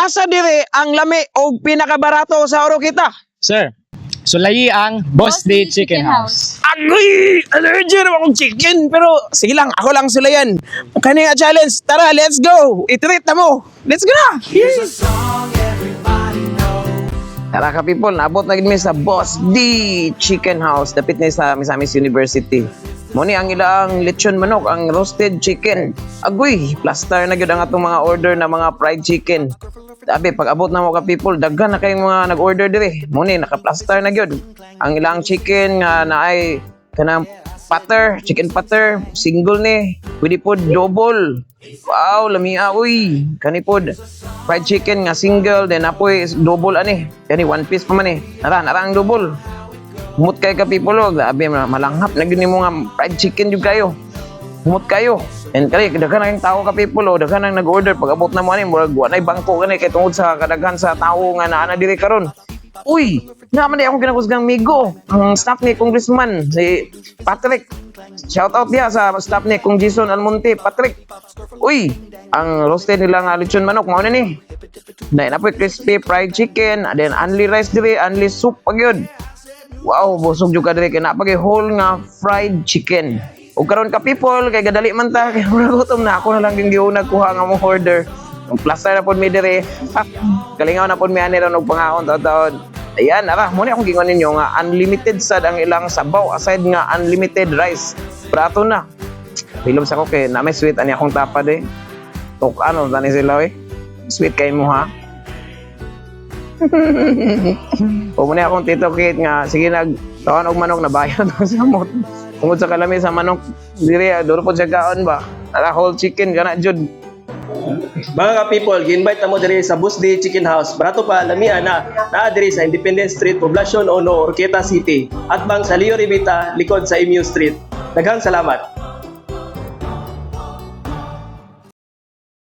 asa dire ang lami o pinakabarato sa oro kita? Sir, sulayi ang Boss D Chicken House. Agoy! Allergy naman akong chicken. Pero sige lang, ako lang sila yan. Kani nga challenge. Tara, let's go! Itreat na mo. Let's go na! Tara ka people, naabot na gid mi sa Boss D Chicken House. Dapit ni sa Misamis University. Muni ang ilang lechon manok, ang roasted chicken. Agoy, plaster na gyud ang atong mga order na mga fried chicken. Sabi, pag abot na mo ka people, daghan na kayong mga nag-order dire. Muni, naka-plaster na gyud. Ang ilang chicken nga na ay kanang patter, chicken patter, single ni. Pwede po double. Wow, lamia, uy. Kani po, fried chicken nga single, then apoy double ani. Kani one piece pa man eh. Nara ang double. Humot kayo ka people, grabe, malanghap na gini mo nga fried chicken yung kayo. Humot kayo. And kali, daghan na yung tao ka people, daghan na nag-order. Pag abot na mo ani, murag wanay bangko gani, kay tungod sa kadaghan sa tao nga naana diri karon. Uy, naman di akong kinakusgang migo. Ang staff ni Congressman, si Patrick. Shout out niya sa staff ni Kung Jason Almonte, Patrick. Uy, ang roasted nila nga lechon manok, mao na ni. Dahil na po crispy fried chicken, then only rice diri, only soup pag yun. Wow, busog juga diri kay napagay whole nga fried chicken. Ug karon ka people kay gadali man ta kay mura gutom na ako na lang gyud nagkuha nga mong order. Ang plaster na pod mi diri. Kalingaw na pod mi ani ron og pangaon taon-taon. Ayan, ara, muna akong gingon ninyo nga unlimited sad ang ilang sabaw aside nga unlimited rice. Prato na. Hilom sa ko kay na may sweet ani akong tapad eh. Tok ano tani sila eh. Sweet kay mo ha. O muna akong Tito Kate nga sige nagtawan og manok na bayad sa mot. Tungod sa kalami sa manok diri duro pod siya kaon ba. Ara whole chicken kana jud. Mga ka-people, gi-invite mo diri sa Boss D Chicken House. Barato pa lamia na naa diri sa Independence Street, Poblacion 1, Orqueta City. At bang sa Leo Rivita, likod sa MU Street. Daghang salamat.